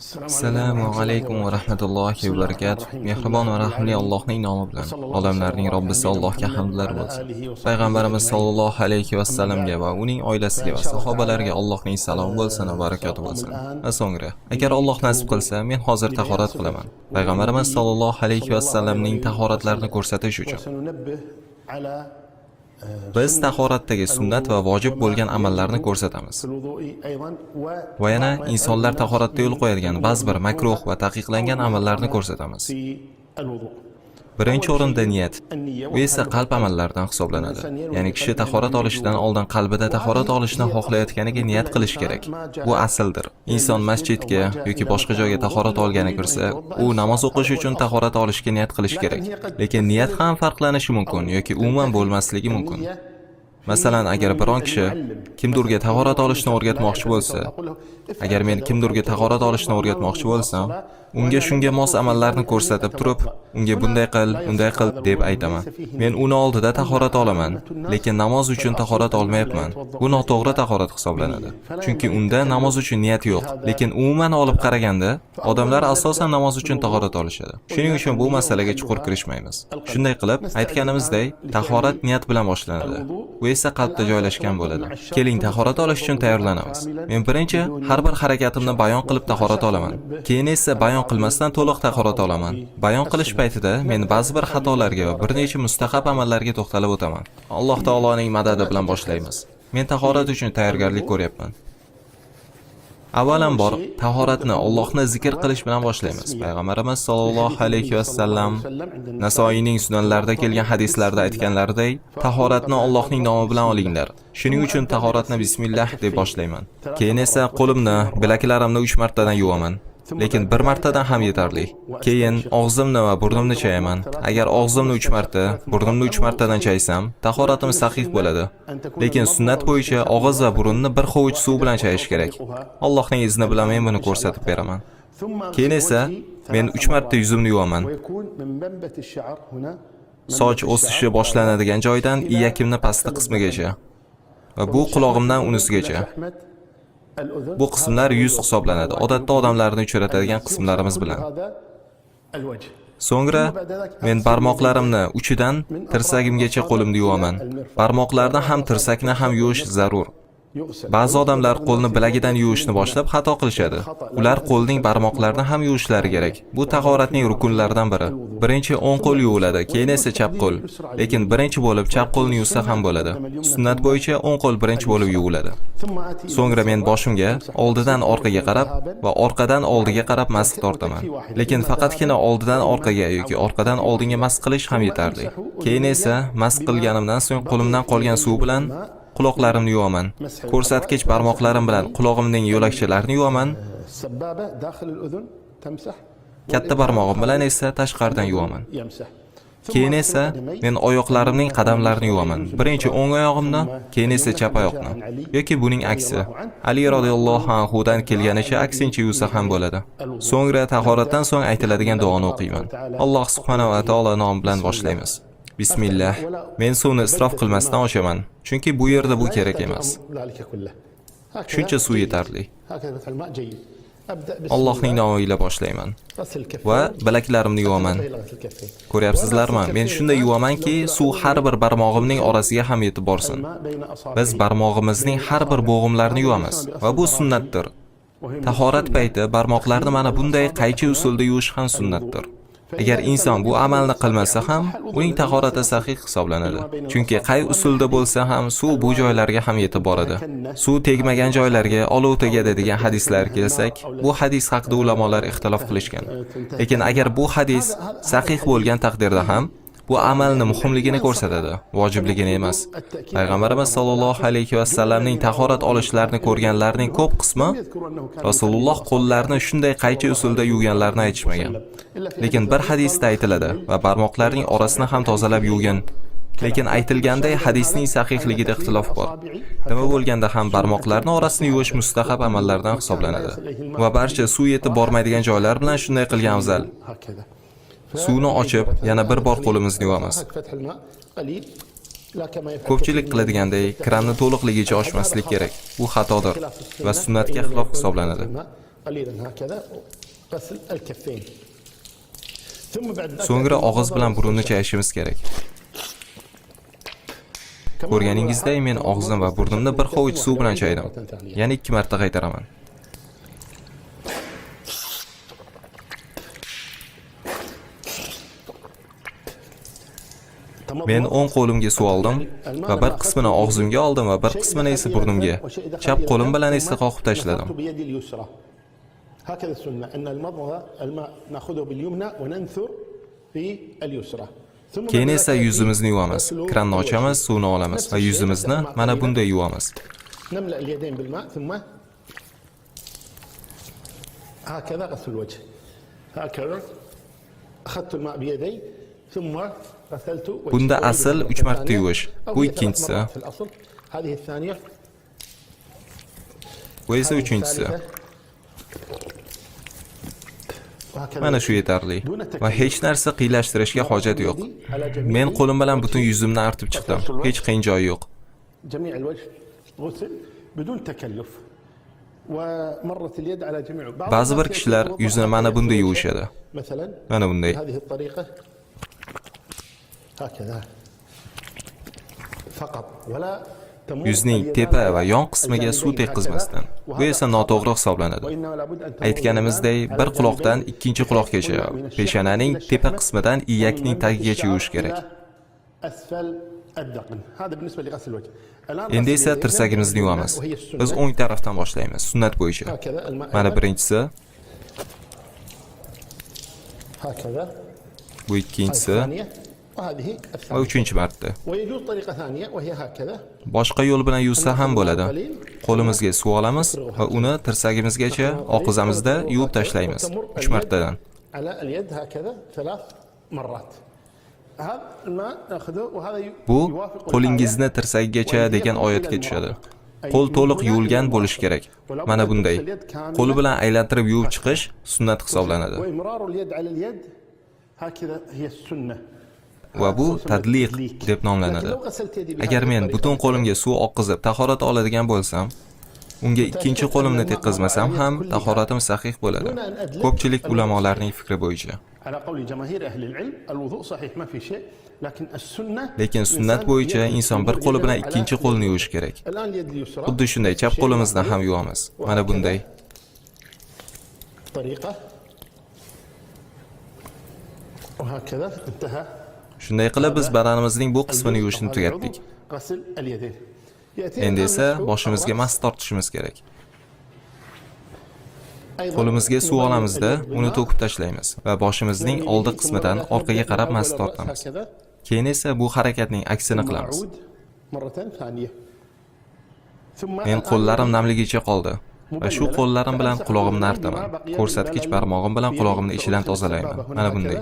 Assalomu alaykum va rahmatullohi va barakatuh. Mehribon va rahimli Allohning nomi bilan olamlarning Robbisi Allohga hamdlar bo'lsin. Payg'ambarimiz sollallohu alayhi va sallamga va uning oilasiga va sahobalariga Allohning salomi bo'lsin va barakoti bo'lsin. Va so'ngra, agar Alloh nasib qilsa, men hozir tahorat qilaman. Payg'ambarimiz sollallohu alayhi va sallamning tahoratlarini ko'rsatish uchun. Biz tahoratdagi sunnat va vojib bo'lgan amallarni ko'rsatamiz. Va yana insonlar tahoratda yo'l qo'yadigan ba'zi bir makruh va taqiqlangan amallarni ko'rsatamiz. Birinchi o'rinda niyat. Bu esa qalb amallaridan hisoblanadi. Ya'ni kishi tahorat olishidan oldin qalbida tahorat olishni xohlayotganiga niyat qilish kerak. Bu asldir. Inson masjidga yoki boshqa joyga tahorat olgani kirsa, u namoz o'qish uchun tahorat olishga niyat qilish kerak. Lekin niyat ham farqlanishi mumkin yoki umuman bo'lmasligi mumkin. Masalan, agar biron kishi kimdirga tahorat olishni o'rgatmoqchi bo'lsa, agar men kimdirga tahorat olishni o'rgatmoqchi bo'lsam, unga shunga mos amallarni ko'rsatib turib, unga bunday qil deb aytaman. Men uni oldida tahorat olaman, lekin namoz uchun tahorat olmayapman. Bu noto'g'ri tahorat hisoblanadi. Chunki unda namoz uchun niyat yo'q. Lekin umuman olib qaraganda, odamlar asosan namoz uchun tahorat olishadi. Shuning uchun bu masalaga chuqur kirishmaymiz. Shunday qilib, aytganimizdek, tahorat niyat bilan boshlanadi. Bu esa qalbda joylashgan bo'ladi. Keling, tahorat olish uchun tayyorlanamiz. Men birinchi har bir harakatimni bayon qilib tahorat olaman. Keyin esa bayon qilmasdan to'liq tahorat olaman. Bayon qilish paytida men ba'zi bir xatolarga va bir necha mustahab amallarga to'xtalib o'taman. Alloh taoloning madadi bilan boshlaymiz. Men tahorat uchun tayyorgarlik ko'ryapman. Avvalambor tahoratni Allohni zikr qilish bilan boshlaymiz. Payg'ambarimiz sollallohu alayhi va sallam Nasoiyning sunanlarida kelgan hadislarda aytganlaridek, tahoratni Allohning nomi bilan olinglar. Shuning uchun tahoratni bismillah deb boshlayman. Keyin esa qo'limni, bilaklarimni 3 martadan yuvaman. Lekin bir martadan ham yetarli. Keyin og'zimni va burnimni chayaman. Agar og'zimni 3 marta, burnimni 3 martadan chaysam, tahoratim sahih bo'ladi. Lekin sunnat bo'yicha og'iz va burunni bir hovuch suv bilan chayish kerak. Allohning izni bilan men buni ko'rsatib beraman. Keyin esa men 3 marta yuzimni yuvaman. Soch o'sishi boshlanadigan joydan iyakimni pastki qismigacha va bu qulog'imdan unisigacha. Bu qismlar yuz hisoblanadi. Odatda odamlarni uchratadigan qismlarimiz bilan. So'ngra men barmoqlarimni uchidan tirsagimgacha qo'limni yuvaman. Barmoqlarni ham tirsakni ham yuvish zarur. Ba'zi odamlar qo'lni bilagidan yuvishni boshlab xato qilishadi. Ular qo'lning barmoqlarini ham yuvishlari kerak. Bu tahoratning rukunlaridan biri. Birinchi o'ng qo'l yuviladi, keyin esa chap qo'l. Lekin birinchi bo'lib chap qo'lni yuvsa ham bo'ladi. Sunnat bo'yicha o'ng qo'l birinchi bo'lib yuviladi. So'ngra men boshimga oldidan orqaga qarab va orqadan oldiga qarab mask tortaman. Lekin faqatgina oldidan orqaga yoki orqadan oldinga mask qilish ham yetarli. Keyin esa mask qilganimdan so'ng qo'limdan qolgan suv bilan quloqlarimni yuvaman. Ko'rsatkich barmoqlarim bilan qulog'imning yo'lakchalarini yuvaman. Katta barmog'im bilan esa tashqaridan yuvaman. Keyin esa men oyoqlarimning qadamlarini yuvaman. Birinchi o'ng oyog'imni, keyin esa chap oyoqni. Yoki buning aksi. Ali radhiyallohu anhu dan kelganicha aksincha yuvsa ham bo'ladi. So'ngra tahoratdan so'ng aytiladigan duoni o'qiyman. Alloh subhanahu va taolo nomi bilan boshlaymiz. Bismillah. Men suvni isrof qilmasdan ochaman, chunki bu yerda bu kerak emas. Shuncha suv yetarli. Allohning nomi bilan boshlayman va bilaklarimni yuvaman. Ko'ryapsizlarmi? Men shunday yuvamanki, suv har bir barmog'imning orasiga ham yetib borsin. Biz barmog'imizning har bir bo'g'imlarini yuvamiz va bu sunnatdir. Tahorat payti barmoqlarni mana bunday qaychi usulda yuvish ham sunnatdir. Agar inson bu amalni qilmasa ham, uning tahorati sahih hisoblanadi. Chunki qay usulda bo'lsa ham suv bu joylarga ham yetib boradi. Suv tegmagan joylarga olov tegadi degan hadislar kelsak, bu hadis haqida ulamolar ixtilof qilishgan. Lekin agar bu hadis sahih bo'lgan taqdirda ham bu amalni muhimligini ko'rsatadi, vojibligini emas. Payg'ambarimiz sollallohu alayhi va sallamning tahorat olishlarini ko'rganlarning ko'p qismi Rasululloh qo'llarini shunday qaychi usulda yuvganlarini aytishmagan. Lekin bir hadisda aytiladi va barmoqlarning orasini ham tozalab yuvgan. Lekin aytilganday hadisning sahihligida ixtilof bor. Nima bo'lganda ham barmoqlarning orasini yuvish mustahab amallardan hisoblanadi va barcha suv yetib bormaydigan joylar bilan shunday qilgan afzal. Suvni ochib, yana bir bor qo'limizni yuvamiz. Ko'pchilik qiladigandek kranni to'liqligicha ochmaslik kerak. Bu xatodir va sunnatga xilof hisoblanadi. قليلا هكذا غسل الكفين. ثم بعد ذلك So'ngra og'iz bilan burunni chayishimiz kerak. Ko'rganingizdek, men og'zim va burnimni bir hovuch suv bilan chaydim. Yana 2 marta qaytaraman. Men o'ng qo'limga suv oldim va bir qismini og'zimga oldim va bir qismini esa burnimga. Chap qo'lim bilan esa qoqib tashladim. هكذا السنة أن المضمضة الماء نأخذه باليمنى وننثر في اليسرى. Keyin esa yuzimizni yuvamiz. Kranni ochamiz, suvni olamiz va yuzimizni mana bunday yuvamiz. نملأ اليدين بالماء ثم هكذا غسل الوجه. هكذا أخذت الماء بيدي ثم غسلت وجهي. Bunda asl 3 marta yuvish. Bu ikkinchisi. هذه الثانية. Bu esa uchinchisi. Mana shu yetarli va hech narsa qiylashtirishga hojat yo'q. Men qo'lim bilan butun yuzimni artib chiqdim. Hech qiyin joyi yo'q. جميع الوجه غسل بدون تكلف. ومرت اليد على جميع. Ba'zi bir kishilar yuzini mana bunday yuvishadi. Mana bunday. هذه الطريقة هكذا فقط ولا Yuzning tepa va yon qismiga suv tekkizmasdan. Bu esa noto'g'ri hisoblanadi. Aytganimizdek, bir quloqdan ikkinchi quloqgacha, peshonaning tepa qismidan iyakning tagigacha yuvish kerak. Endi esa tirsagimizni yuvamiz. Biz o'ng tarafdan boshlaymiz, sunnat bo'yicha. Mana birinchisi. Bu ikkinchisi. Va uchinchi marta. Boshqa yo'l bilan yuvsa ham bo'ladi. Qo'limizga suv olamiz va uni tirsagimizgacha oqizamizda yuvib tashlaymiz 3 martadan. Bu qo'lingizni tirsagigacha degan oyatga tushadi. Qo'l to'liq yuvilgan bo'lishi kerak. Mana bunday. Qo'li bilan aylantirib yuvib chiqish sunnat hisoblanadi. Va bu tadliq deb nomlanadi. Agar men butun qo'limga suv oqizib tahorat oladigan bo'lsam, unga ikkinchi qo'limni tekkizmasam ham tahoratim sahih bo'ladi. Ko'pchilik ulamolarning fikri bo'yicha. Lekin sunnat bo'yicha inson bir qo'li bilan ikkinchi qo'lni yuvish kerak. Xuddi shunday chap qo'limizni ham yuvamiz. Mana bunday. Shunday qilib biz badanimizning bu qismini yuvishni tugatdik. Endi esa boshimizga mas tortishimiz kerak. Qo'limizga suv olamizda uni to'kib tashlaymiz va boshimizning oldi qismidan orqaga qarab mas tortamiz. Keyin esa bu harakatning aksini qilamiz. Men qo'llarim namligicha qoldi va shu qo'llarim bilan quloqimni artaman. Ko'rsatkich barmog'im bilan quloqimni ichidan tozalayman. Mana bunday.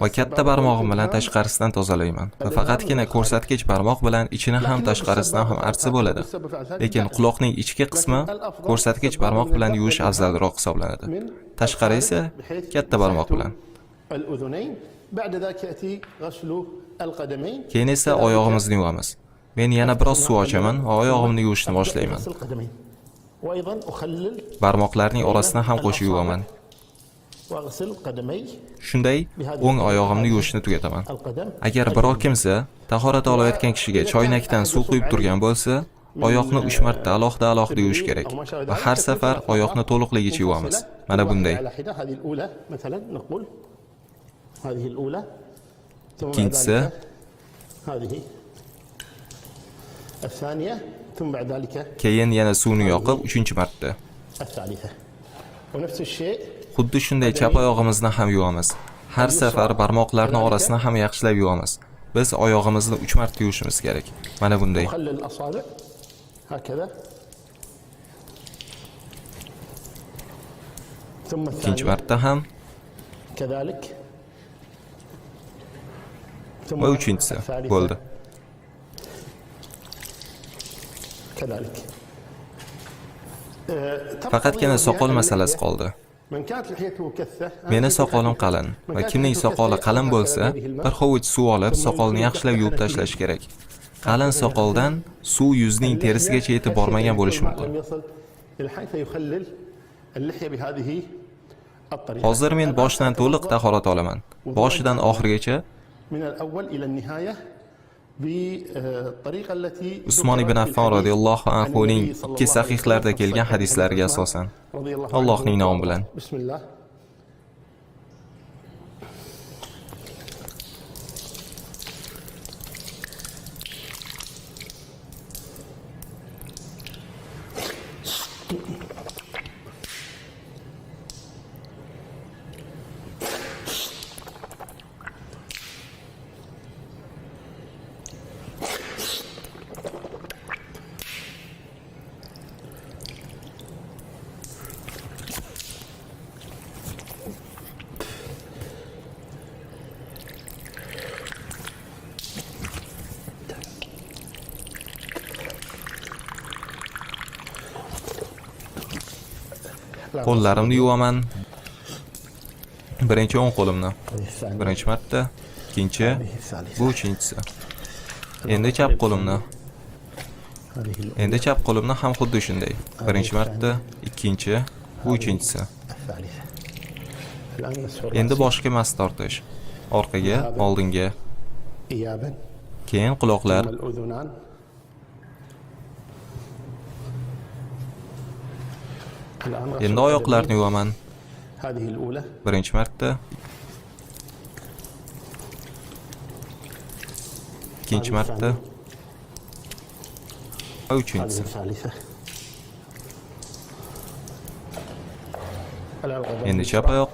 Va katta barmog'im bilan tashqarisidan tozalayman. Va faqatgina ko'rsatkich barmoq bilan ichini ham tashqarisidan ham artsa bo'ladi. Lekin quloqning ichki qismi ko'rsatkich barmoq bilan yuvish afzalroq hisoblanadi. Tashqari esa katta barmoq bilan. Keyin esa oyog'imizni yuvamiz. Men yana biroz suv ochaman va oyog'imni yuvishni boshlayman. Barmoqlarning orasidan ham qo'shib yuvaman. Shunday o'ng oyog'imni yuvishni tugataman. Agar biror kimsa tahorat olayotgan kishiga choynakdan suv quyib turgan bo'lsa, oyoqni 3 marta alohida yuvish kerak va har safar oyoqni to'liqligicha yuvamiz. Mana bunday. Ikkinchisi. Keyin yana suvni yoqib 3-marta. Xuddi shunday chap oyog'imizni ham yuvamiz. Har safar barmoqlarni orasini ham yaxshilab yuvamiz. Biz oyog'imizni 3 marta yuvishimiz kerak. Mana bunday. Ikkinchi marta ham. Va uchinchisi. Bo'ldi. Faqatgina soqol masalasi qoldi. Meni soqolim qalin va kimning soqoli qalin bo'lsa, bir hovuch suv olib soqolni yaxshilab yuvib tashlash kerak. Qalin soqoldan suv yuzning terisigacha yetib bormagan bo'lishi mumkin. اللحية بهذه الطريقة. Hozir men boshdan to'liq tahorat olaman. Boshidan oxirigacha من الأول إلى النهاية بالطريقة التي Usmon ibn Affon radhiyallohu anhuning ikki sahihlarda kelgan hadislarga asosan. Allohning nomi bilan. بسم الله. Qo'llarimni yuvaman. Birinchi o'ng qo'limni. Birinchi marta, ikkinchi, bu uchinchisi. Endi chap qo'limni. Endi chap qo'limni ham xuddi shunday. Birinchi marta, ikkinchi, bu uchinchisi. Endi boshga mas tortish. Orqaga, oldinga, إيابا keyin quloqlar, الأذنان endi oyoqlarni yuvaman. هذه الأولى Birinchi marta, ikkinchi marta va هذه uchinchisi. الثالثة. Endi chap oyoq,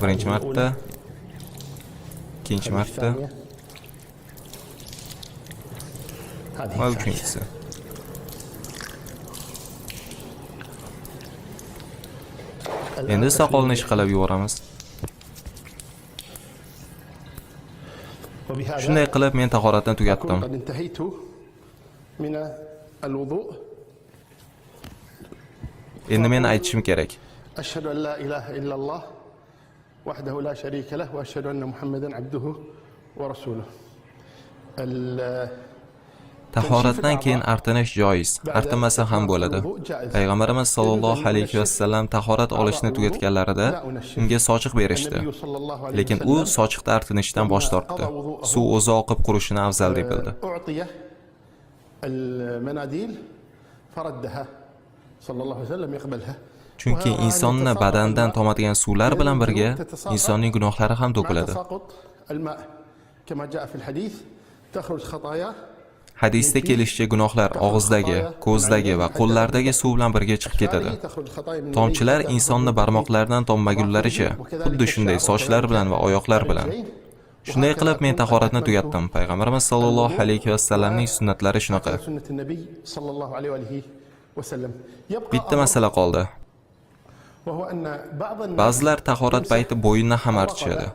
birinchi marta, ikkinchi marta va uchinchisi. Endi soqolni ishqalab yuboramiz. Shunday qilib men tahoratni tugatdim. قد انتهيت من الوضوء. Endi men aytishim kerak. أشهد أن لا إله إلا الله وحده لا شريك له وأشهد أن محمدا عبده ورسوله. Tahoratdan keyin artinish joiz, artinmasa ham bo'ladi. Payg'ambarimiz sollallohu alayhi vasallam tahorat olishni tugatganlarida unga sochiq berishdi. Lekin u sochiqda artinishdan bosh tortdi. Suv o'zi oqib qurishini afzal deb bildi. أعطي المناديل فردها صلى الله عليه وسلم يقبلها. Chunki insonni badandan tomadigan suvlar bilan birga insonning gunohlari ham to'kiladi. تساقط الماء كما جاء في الحديث تخرج خطايا Hadisda kelishicha gunohlar og'izdagi, ko'zdagi va qo'llardagi suv bilan birga chiqib ketadi. Tomchilar insonni barmoqlaridan tommagunlaricha, xuddi shunday sochlar bilan va oyoqlar bilan. Shunday qilib men tahoratni tugatdim. Payg'ambarimiz sollallohu alayhi vasallamning sunnatlari shunaqa. سنة النبي صلى الله عليه وآله وسلم. يبقى Bitta masala qoldi. وهو أن بعض الناس Ba'zilar tahorat payti bo'yinni ham artishadi.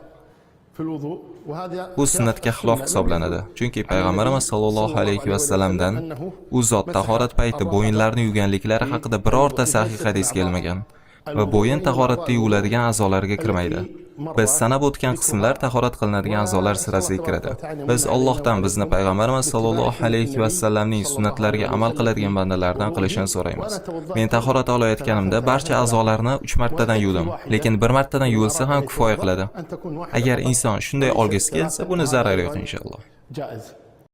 في الوضوء وهذا Bu sunnatga xilof hisoblanadi. Chunki payg'ambarimiz sollallohu alayhi vasallamdan u zot tahorat payti bo'yinlarni yuganliklari haqida birorta sahih hadis kelmagan va bo'yin tahoratda yuviladigan a'zolarga kirmaydi. Biz sanab o'tgan qismlar tahorat qilinadigan a'zolar sirasiga kiradi. Biz Allohdan bizni payg'ambarimiz sollallohu alayhi vasallamning sunnatlariga amal qiladigan bandalardan qilishini so'raymiz. Men tahorat olayotganimda barcha a'zolarni 3 martadan yuvdim, lekin 1 martadan yuvilsa ham kifoya qiladi. Agar inson shunday olgisi kelsa, buni zarari yo'q inshaalloh. جائز.